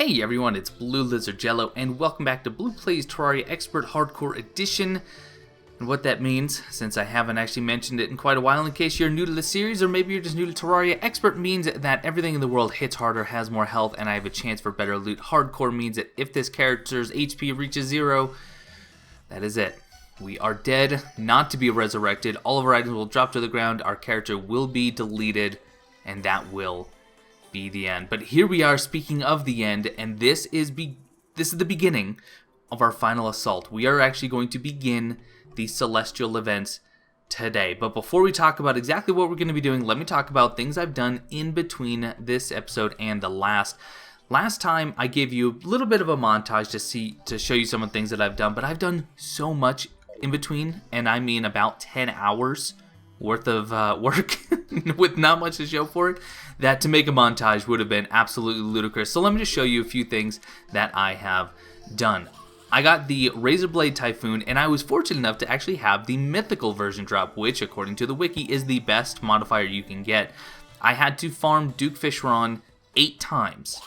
Hey everyone, it's Blue Lizard Jello, and welcome back to Blue Plays Terraria Expert Hardcore Edition. And what that means, since I haven't actually mentioned it in quite a while, in case you're new to the series, or maybe you're just new to Terraria, Expert means that everything in the world hits harder, has more health, and I have a chance for better loot. Hardcore means that if this character's HP reaches 0, that is it. We are dead, not to be resurrected. All of our items will drop to the ground, our character will be deleted, and that will be the end. But here we are, speaking of the end, and this is the beginning of our final assault. We are actually going to begin the celestial events today. But before we talk about exactly what we're going to be doing, let me talk about things I've done in between this episode and the last. Last time I gave you a little bit of a montage to show you some of the things that I've done, but I've done so much in between, and I mean about 10 hours worth of work with not much to show for it, that to make a montage would have been absolutely ludicrous. So let me just show you a few things that I have done. I got the Razor Blade Typhoon, and I was fortunate enough to actually have the mythical version drop, which according to the wiki is the best modifier you can get. I had to farm Duke Fishron 8 times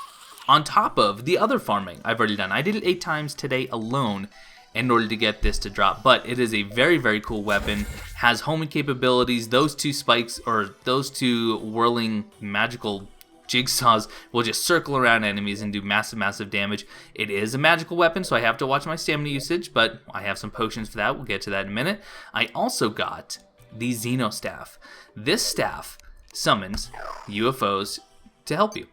on top of the other farming I've already done. I did it 8 times today alone in order to get this to drop, but it is a very, very cool weapon, has homing capabilities. Those two spikes, or those two whirling magical jigsaws, will just circle around enemies and do massive damage. It is a magical weapon, so I have to watch my stamina usage, but I have some potions for that. We'll get to that in a minute. I also got the Xeno Staff. This staff summons UFOs to help you.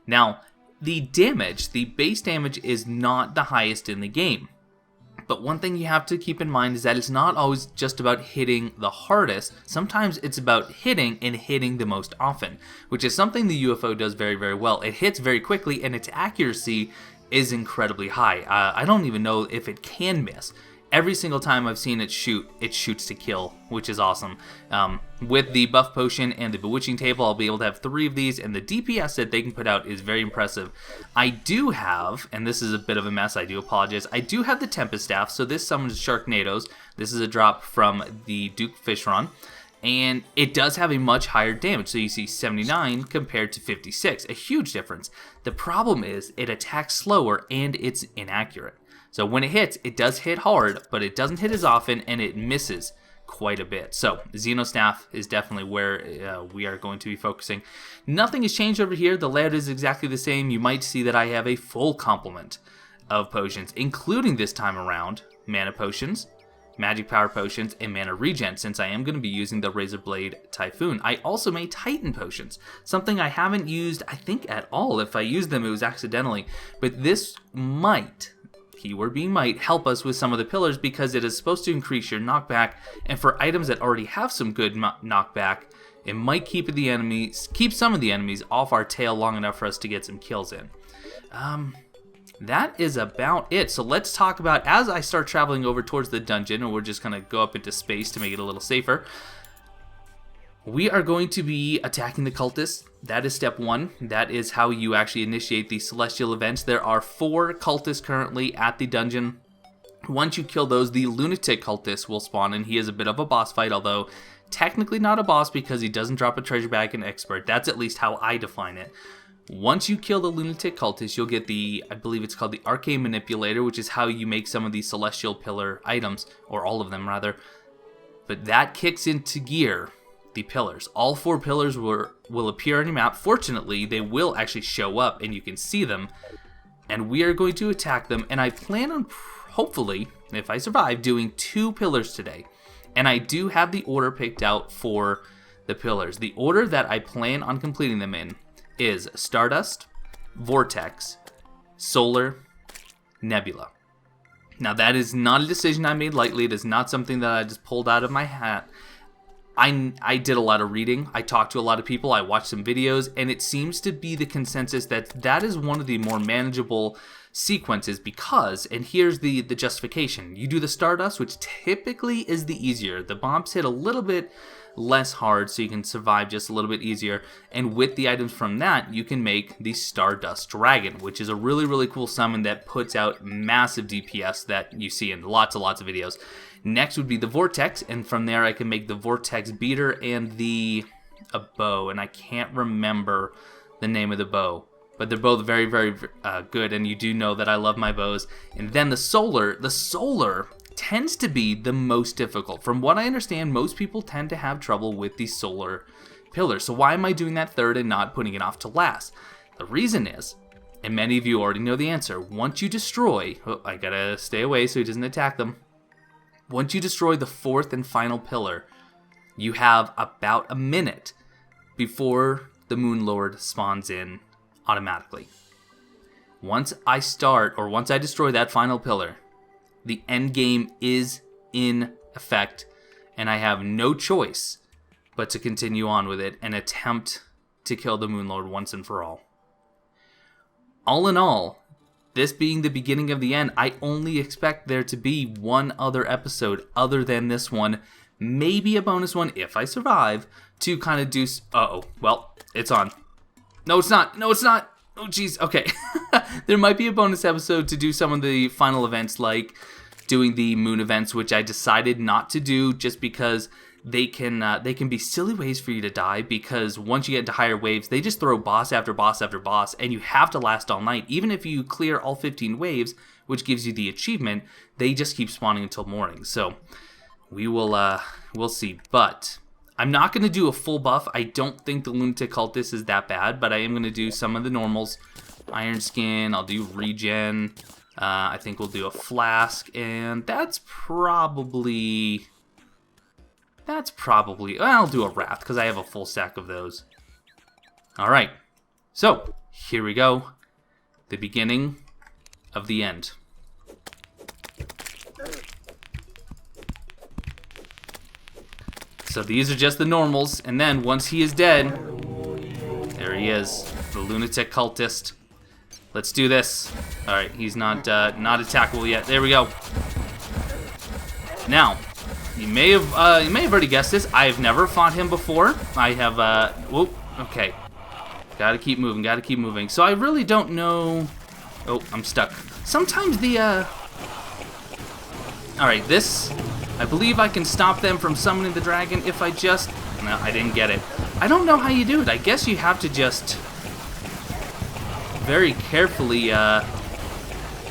Now, the damage, the base damage, is not the highest in the game. But one thing you have to keep in mind is that it's not always just about hitting the hardest. Sometimes it's about hitting and hitting the most often, which is something the UFO does very, very well. It hits very quickly, and its accuracy is incredibly high. I don't even know if it can miss. Every single time I've seen it shoot, it shoots to kill, which is awesome. With the buff potion and the bewitching table, I'll be able to have 3 of these, and the DPS that they can put out is very impressive. I do have, and this is a bit of a mess, I do apologize, I do have the Tempest Staff, so this summons Sharknadoes. This is a drop from the Duke Fishron, and it does have a much higher damage, so you see 79 compared to 56, a huge difference. The problem is it attacks slower and it's inaccurate. So when it hits, it does hit hard, but it doesn't hit as often, and it misses quite a bit. So Xeno Staff is definitely where we are going to be focusing. Nothing has changed over here. The layout is exactly the same. You might see that I have a full complement of potions, including this time around mana potions, magic power potions, and mana regen, since I am going to be using the Razor Blade Typhoon. I also made Titan potions, something I haven't used, I think, at all. If I used them, it was accidentally. But this might, keyword being might, help us with some of the pillars, because it is supposed to increase your knockback, and for items that already have some good knockback, it might keep some of the enemies off our tail long enough for us to get some kills in. That is about it. So let's talk about, as I start traveling over towards the dungeon, and we're just going to go up into space to make it a little safer, we are going to be attacking the cultists. That is step 1. That is how you actually initiate the celestial events. There are 4 cultists currently at the dungeon. Once you kill those, the Lunatic Cultist will spawn, and he is a bit of a boss fight, although technically not a boss because he doesn't drop a treasure bag in expert. That's at least how I define it. Once you kill the Lunatic Cultist, you'll get the, I believe it's called the Arcane Manipulator, which is how you make some of these celestial pillar items, or all of them rather. But that kicks into gear the pillars. All 4 pillars will appear on your map. Fortunately, they will actually show up and you can see them, and we are going to attack them. And I plan on, hopefully, if I survive, doing 2 pillars today. And I do have the order picked out for the pillars. The order that I plan on completing them in is Stardust, Vortex, Solar, Nebula. Now, that is not a decision I made lightly. It is not something that I just pulled out of my hat. I did a lot of reading, I talked to a lot of people, I watched some videos, and it seems to be the consensus that that is one of the more manageable sequences because, and here's the justification, you do the Stardust, which typically is the easier. The bombs hit a little bit less hard, so you can survive just a little bit easier, and with the items from that, you can make the Stardust Dragon, which is a really, really cool summon that puts out massive DPS that you see in lots and lots of videos. Next would be the Vortex, and from there I can make the Vortex Beater and a bow, and I can't remember the name of the bow. but they're both very, very good, and you do know that I love my bows. And then the solar tends to be the most difficult. From what I understand, most people tend to have trouble with the solar pillar. So why am I doing that third and not putting it off to last? The reason is, and many of you already know the answer, once you destroy, I gotta stay away so he doesn't attack them. Once you destroy the fourth and final pillar, you have about a minute before the Moon Lord spawns in automatically. Once I destroy that final pillar, the end game is in effect, and I have no choice but to continue on with it and attempt to kill the Moon Lord once and for all. All in all, this being the beginning of the end, I only expect there to be one other episode other than this one, maybe a bonus one if I survive, to kind of do... Uh-oh, well, it's on. No, it's not. No, it's not. Oh, jeez. Okay. There might be a bonus episode to do some of the final events, like doing the moon events, which I decided not to do just because they can be silly ways for you to die, because once you get into higher waves, they just throw boss after boss after boss, and you have to last all night. Even if you clear all 15 waves, which gives you the achievement, they just keep spawning until morning. So we'll see. But I'm not going to do a full buff. I don't think the Lunatic Cultist is that bad, but I am going to do some of the normals. Iron Skin, I'll do regen. I think we'll do a flask, and that's probably... well, I'll do a wrath, because I have a full stack of those. Alright, so, here we go. The beginning of the end. So these are just the normals, and then once he is dead, there he is, the Lunatic Cultist. Let's do this. Alright, he's not attackable yet. There we go. Now, you may have already guessed this. I have never fought him before. I have, whoop, okay. Gotta keep moving. So I really don't know... Oh, I'm stuck. Sometimes the, Alright, this... I believe I can stop them from summoning the dragon if I just... No, I didn't get it. I don't know how you do it. I guess you have to just... very carefully,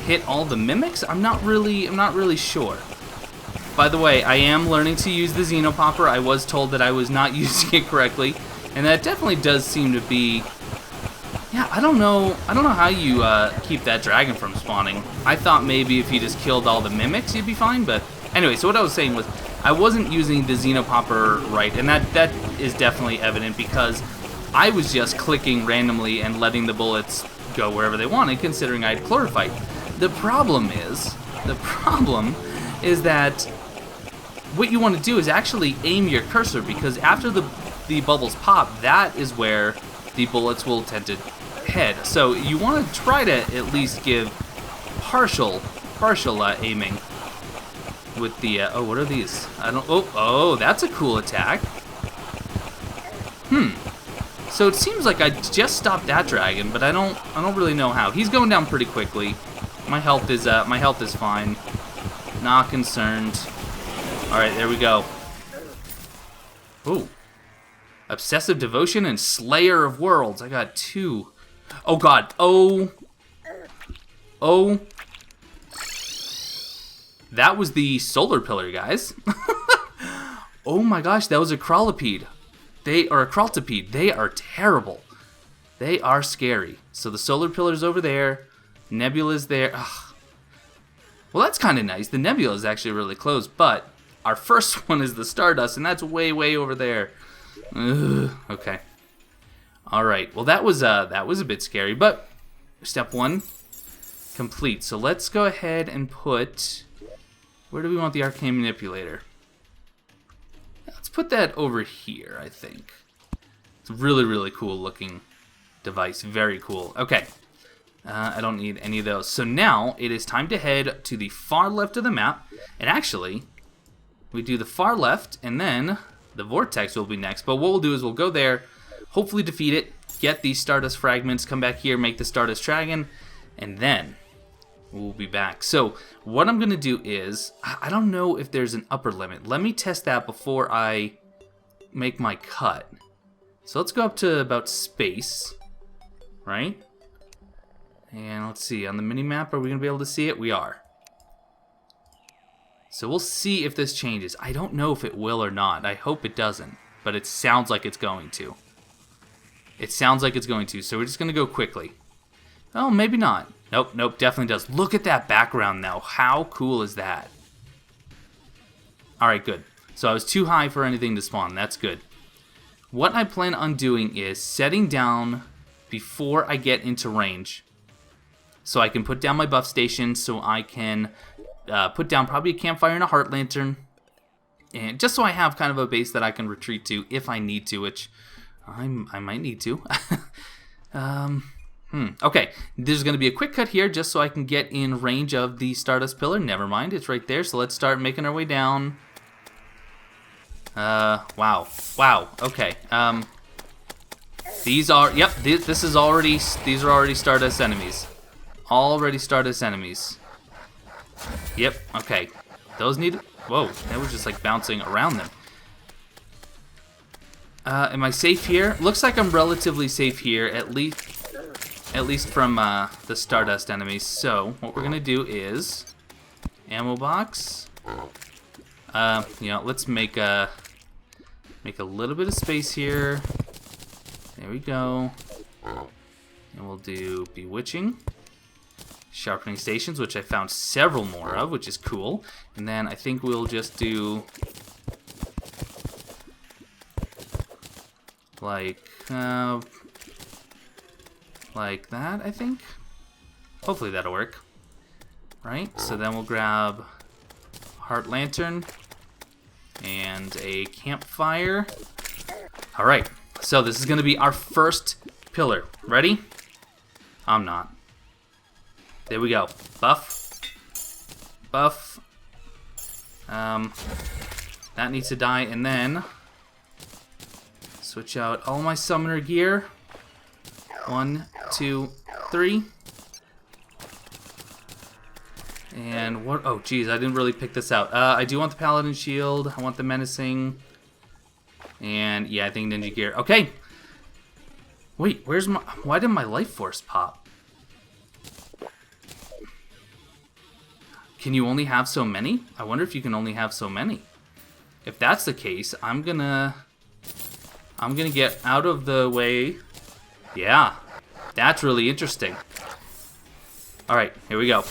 hit all the mimics? I'm not really sure. By the way, I am learning to use the Xenopopper. I was told that I was not using it correctly, and that definitely does seem to be... Yeah, I don't know how you keep that dragon from spawning. I thought maybe if you just killed all the mimics, you'd be fine, but... Anyway, so what I was saying was, I wasn't using the Xenopopper right, and that is definitely evident because I was just clicking randomly and letting the bullets go wherever they wanted, considering I had Chlorophyte. The problem is that what you want to do is actually aim your cursor, because after the bubbles pop, that is where the bullets will tend to head. So you want to try to at least give partial aiming with the oh, what are these? I don't... Oh, that's a cool attack. So it seems like I just stopped that dragon, but I don't really know how. He's going down pretty quickly. My health is fine. Not concerned. All right, there we go. Ooh. Obsessive Devotion and Slayer of Worlds. I got 2. Oh god. Oh. That was the Solar Pillar, guys. Oh my gosh, that was a Crawlipede. A Crawltipede. They are terrible. They are scary. So the Solar Pillar's over there. Nebula's there. Ugh. Well, that's kind of nice. The Nebula is actually really close, but our first one is the Stardust, and that's way, way over there. Ugh. Okay. All right. Well, that was a bit scary, but step 1 complete. So let's go ahead and put... Where do we want the Arcane Manipulator? Let's put that over here, I think. It's a really, really cool looking device. Very cool. Okay. I don't need any of those. So now it is time to head to the far left of the map. And actually, we do the far left, and then the Vortex will be next. But what we'll do is we'll go there, hopefully defeat it, get these Stardust fragments, come back here, make the Stardust Dragon, and then we'll be back. So what I'm going to do is, I don't know if there's an upper limit. Let me test that before I make my cut. So let's go up to about space, right? And let's see, on the mini-map, are we going to be able to see it? We are. So we'll see if this changes. I don't know if it will or not. I hope it doesn't, but it sounds like it's going to. It sounds like it's going to, so we're just going to go quickly. Oh, maybe not. Nope, nope, definitely does. Look at that background now. How cool is that? Alright, good. So I was too high for anything to spawn. That's good. What I plan on doing is setting down before I get into range. So I can put down my buff station, so I can put down probably a campfire and a heart lantern. And just so I have kind of a base that I can retreat to if I need to, which I might need to. Okay, there's going to be a quick cut here just so I can get in range of the Stardust Pillar. Never mind, it's right there. So let's start making our way down. Wow, okay. These are, yep, these are already Stardust enemies. Already Stardust enemies. Yep, okay. Those need, whoa, that was just like bouncing around them. Am I safe here? Looks like I'm relatively safe here, at least from the Stardust enemies. So what we're gonna do is ammo box. You know, let's make a little bit of space here. There we go. And we'll do bewitching, sharpening stations, which I found several more of, which is cool. And then I think we'll just do like that, I think. Hopefully that'll work. Right, so then we'll grab heart lantern and a campfire. Alright, so this is going to be our first pillar. Ready? I'm not. There we go. Buff. Buff. That needs to die, and then switch out all my summoner gear. 1, 2, 3. And what? Oh, geez, I didn't really pick this out. I do want the paladin shield. I want the menacing. And yeah, I think ninja gear. Okay. Wait, where's my? Why did my life force pop? Can you only have so many? I wonder if you can only have so many. If that's the case, I'm gonna get out of the way. Yeah, that's really interesting. All right, here we go.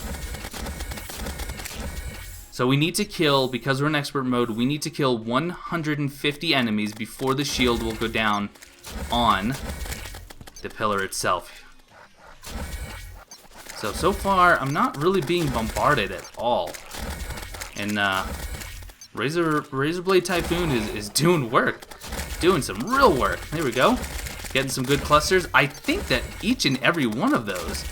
So we need to kill, because we're in expert mode, we need to kill 150 enemies before the shield will go down on the pillar itself. So far, I'm not really being bombarded at all. And Razorblade Typhoon is doing work. Doing some real work. There we go. Getting some good clusters. I think that each and every one of those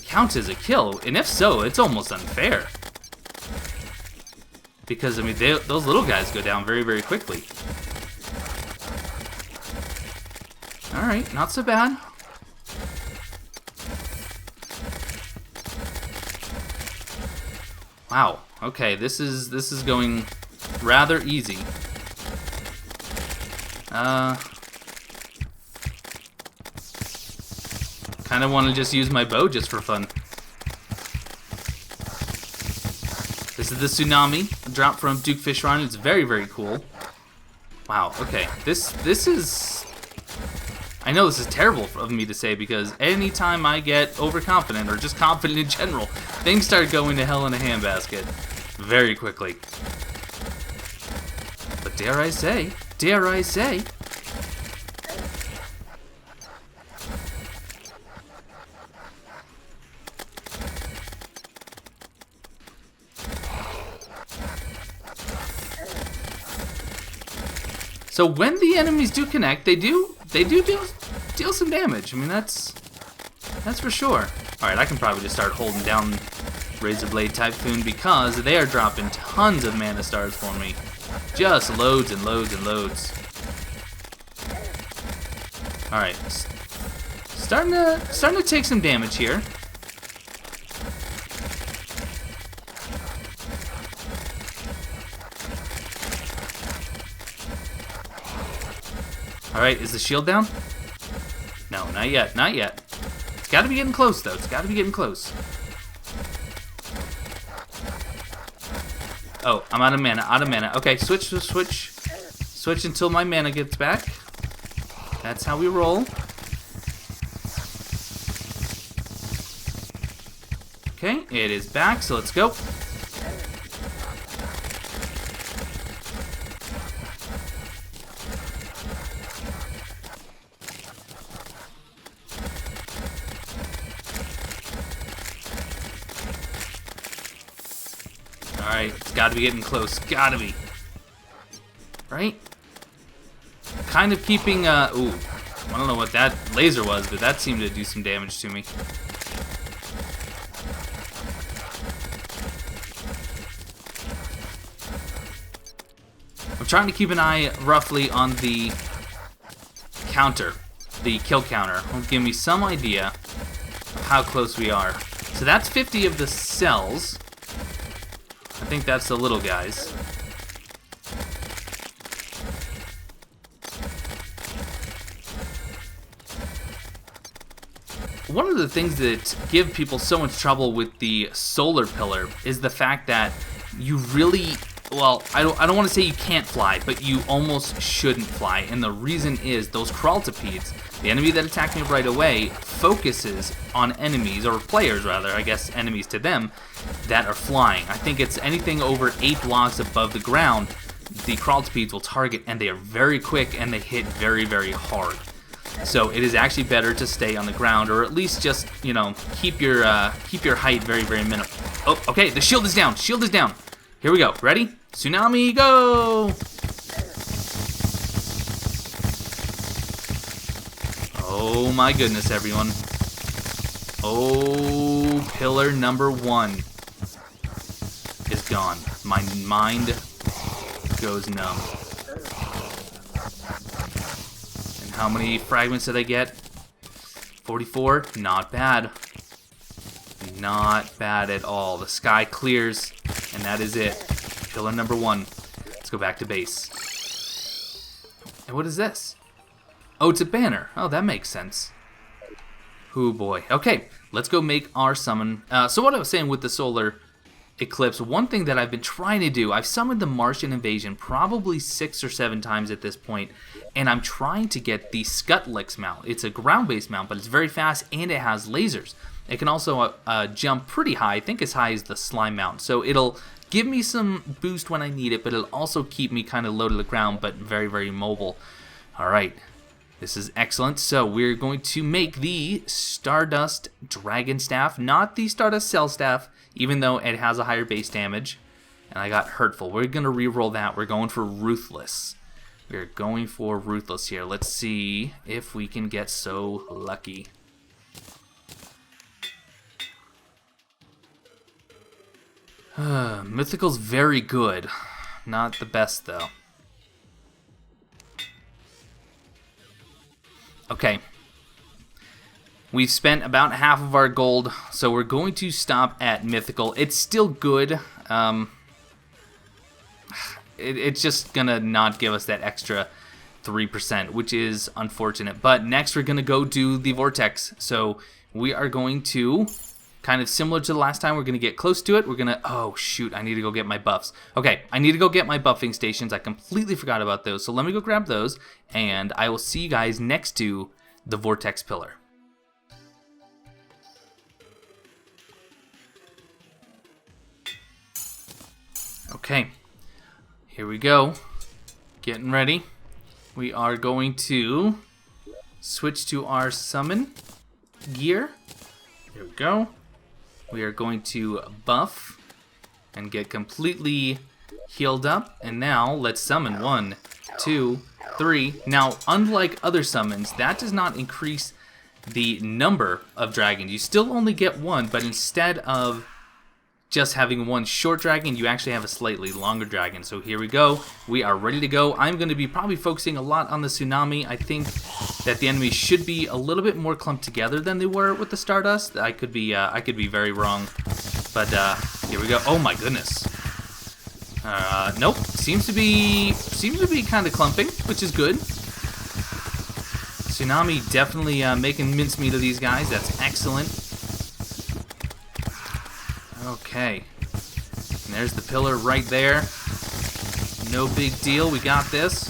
counts as a kill. And if so, it's almost unfair. Because, I mean, those little guys go down very, very quickly. Alright, not so bad. Wow, okay, this is going rather easy. Kind of want to just use my bow just for fun. This is the Tsunami, drop from Duke Fishron. It's very, very cool. Wow, okay. This is... I know this is terrible of me to say, because anytime I get overconfident, or just confident in general, things start going to hell in a handbasket very quickly. But dare I say... So when the enemies do connect, they do deal some damage. I mean, that's for sure. All right, I can probably just start holding down Razorblade Typhoon, because they are dropping tons of mana stars for me, just loads and loads and loads. All right, starting to take some damage here. Alright, is the shield down? No, not yet, not yet. got to be getting close, though. It's got to be getting close. Oh, I'm out of mana. Out of mana. Okay, switch. Switch until my mana gets back. That's how we roll. Okay, it is back, so let's go. Alright, it's gotta be getting close. Gotta be. Right? Kind of keeping, ooh. I don't know what that laser was, but that seemed to do some damage to me. I'm trying to keep an eye roughly on the counter, the kill counter. It'll give me some idea of how close we are. So that's 50 of the cells. I think that's the little guys. One of the things that give people so much trouble with the solar pillar is the fact that you really, well, I don't want to say you can't fly, but you almost shouldn't fly. And the reason is those Cultists, the enemy that attacked me right away, focuses on enemies, or players rather, I guess enemies to them, that are flying. I think it's anything over 8 blocks above the ground, the Cultists will target, and they are very quick and they hit very, very hard. So it is actually better to stay on the ground, or at least just, you know, keep your height very, very minimal. Oh, okay, the shield is down. Shield is down. Here we go. Ready? Tsunami, go! Oh my goodness, everyone. Oh, pillar number 1 is gone. My mind goes numb. And how many fragments did I get? 44? Not bad. Not bad at all. The sky clears, and that is it. Pillar number 1. Let's go back to base. And what is this? Oh, it's a banner. Oh, that makes sense. Oh boy. Okay, let's go make our summon. So what I was saying with the solar eclipse, one thing that I've been trying to do, I've summoned the Martian invasion probably 6 or 7 times at this point, and I'm trying to get the Skutlix mount. It's a ground-based mount, but it's very fast and it has lasers. It can also jump pretty high, I think as high as the slime mount. So it'll give me some boost when I need it, but it'll also keep me kind of low to the ground, but very, very mobile. Alright, this is excellent. So we're going to make the Stardust Dragon Staff, not the Stardust Cell Staff, even though it has a higher base damage. And I got Hurtful. We're going to reroll that. We're going for Ruthless. We're going for Ruthless here. Let's see if we can get so lucky. Mythical's very good. Not the best, though. Okay. We've spent about half of our gold, so we're going to stop at Mythical. It's still good. It's just going to not give us that extra 3%, which is unfortunate. But next we're going to go do the Vortex. So we are going to, kind of similar to the last time, we're going to get close to it. We're going to, oh shoot, I need to go get my buffs. Okay, I need to go get my buffing stations. I completely forgot about those. So let me go grab those, and I will see you guys next to the Vortex Pillar. Okay, here we go. Getting ready. We are going to switch to our summon gear. Here we go. We are going to buff and get completely healed up. And now let's summon 1, 2, 3. Now, unlike other summons, that does not increase the number of dragons. You still only get 1, but instead of just having 1 short dragon, you actually have a slightly longer dragon. So here we go. We are ready to go. I'm going to be probably focusing a lot on the Tsunami. I think that the enemies should be a little bit more clumped together than they were with the Stardust. I could be very wrong, but here we go. Oh my goodness. Nope. Seems to be kind of clumping, which is good. Tsunami definitely making mincemeat of these guys. That's excellent. Okay. And there's the pillar right there. No big deal. We got this.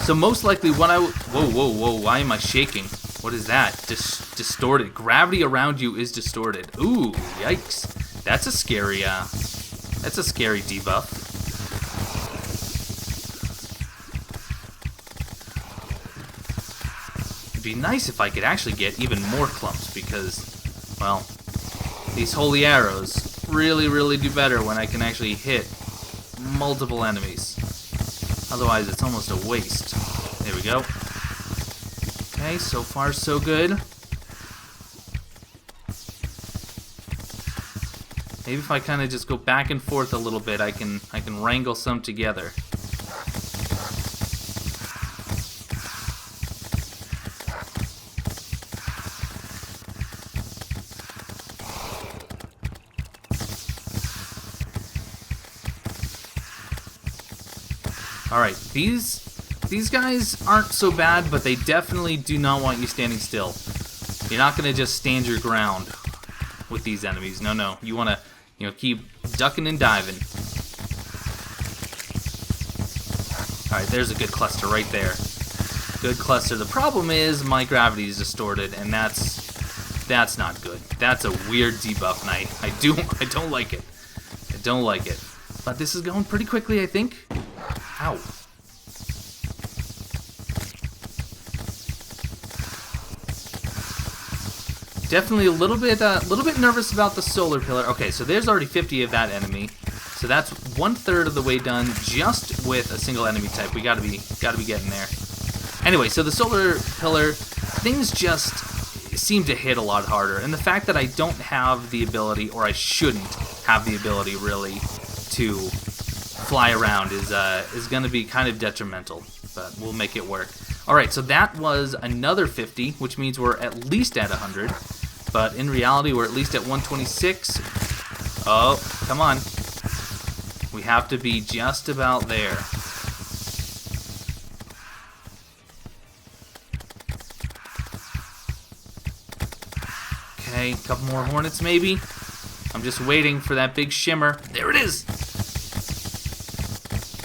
So most likely what Whoa. Why am I shaking? What is that? Distorted. Gravity around you is distorted. Ooh, yikes. That's a scary debuff. It'd be nice if I could actually get even more clumps because, well, these holy arrows really do better when I can actually hit multiple enemies. Otherwise, it's almost a waste. There we go. Okay, so far so good. Maybe if I kind of just go back and forth a little bit, I can wrangle some together. Alright, these guys aren't so bad, but they definitely do not want you standing still. You're not going to just stand your ground with these enemies. No. You want to, keep ducking and diving. Alright, there's a good cluster right there. Good cluster. The problem is my gravity is distorted, and that's not good. That's a weird debuff, and I don't like it. I don't like it. But this is going pretty quickly, I think. Ow. Definitely a little bit nervous about the solar pillar. Okay, so there's already 50 of that enemy. So that's 1/3 of the way done just with a single enemy type. We gotta be getting there. Anyway, so the solar pillar, things just seem to hit a lot harder. And the fact that I don't have the ability, or I shouldn't have the ability really, to fly around is going to be kind of detrimental, but we'll make it work. Alright, so that was another 50, which means we're at least at 100, but in reality we're at least at 126. Oh, come on. We have to be just about there. Okay, a couple more hornets maybe. I'm just waiting for that big shimmer. There it is!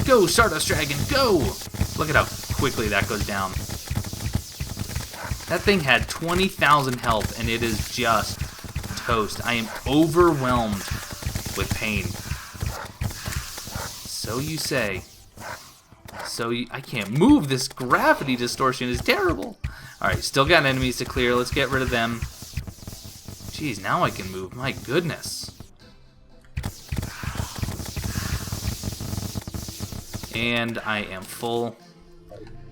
Go, Stardust Dragon, go! Look at how quickly that goes down. That thing had 20,000 health, and it is just toast. I am overwhelmed with pain. So you say. I can't move. This gravity distortion is terrible. Alright, still got enemies to clear. Let's get rid of them. Jeez, now I can move. My goodness. And I am full.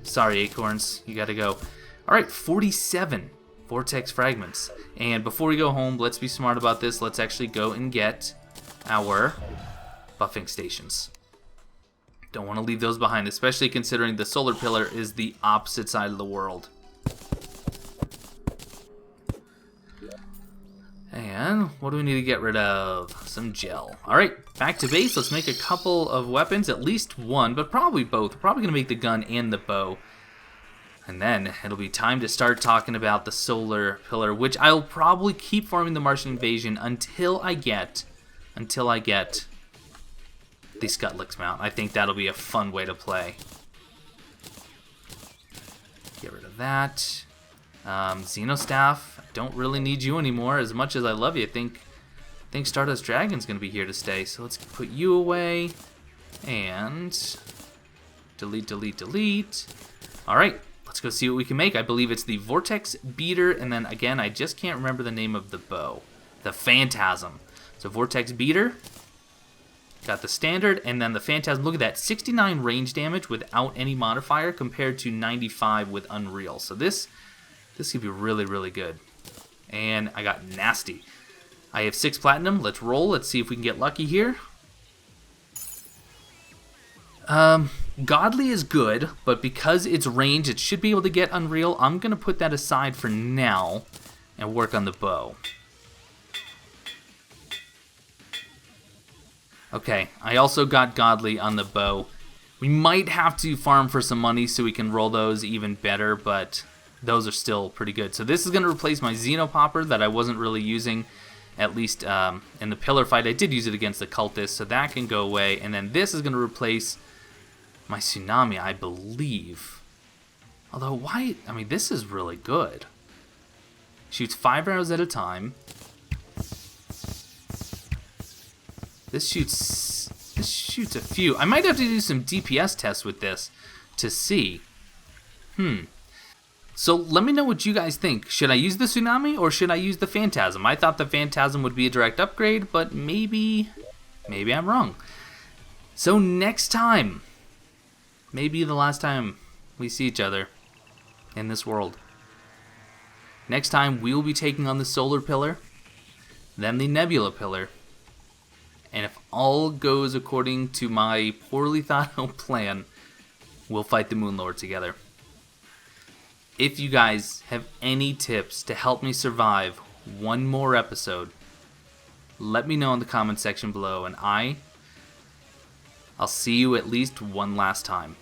Sorry, acorns. You gotta go. Alright, 47 Vortex fragments. And before we go home, let's be smart about this. Let's actually go and get our buffing stations. Don't want to leave those behind, especially considering the solar pillar is the opposite side of the world. And what do we need to get rid of? Some gel. Alright, back to base. Let's make a couple of weapons, at least one, but probably both. We're probably going to make the gun and the bow. And then it'll be time to start talking about the solar pillar, which I'll probably keep farming the Martian invasion until I get the Scutlicks mount. I think that'll be a fun way to play. Get rid of that. Staff. Don't really need you anymore. As much as I love you, I think Stardust Dragon's gonna be here to stay. So let's put you away and delete. All right, let's go see what we can make. I believe it's the Vortex Beater, and then again, I just can't remember the name of the bow. The Phantasm. So Vortex Beater. Got the standard, and then the Phantasm. Look at that, 69 range damage without any modifier compared to 95 with Unreal. So this could be really, really good. And I got nasty. I have 6 platinum. Let's roll. Let's see if we can get lucky here. Godly is good, but because it's range, it should be able to get Unreal. I'm going to put that aside for now and work on the bow. Okay, I also got Godly on the bow. We might have to farm for some money so we can roll those even better, but those are still pretty good. So this is going to replace my Xenopopper that I wasn't really using, at least in the Pillar fight. I did use it against the Cultists, so that can go away. And then this is going to replace my Tsunami, I believe. Although, why? I mean, this is really good. Shoots 5 arrows at a time. This shoots a few. I might have to do some DPS tests with this to see. So let me know what you guys think. Should I use the Tsunami or should I use the Phantasm? I thought the Phantasm would be a direct upgrade, but maybe I'm wrong. So next time, maybe the last time we see each other in this world. Next time, we will be taking on the Solar Pillar, then the Nebula Pillar, and if all goes according to my poorly thought out plan, we'll fight the Moon Lord together. If you guys have any tips to help me survive one more episode, let me know in the comment section below, and I'll see you at least one last time.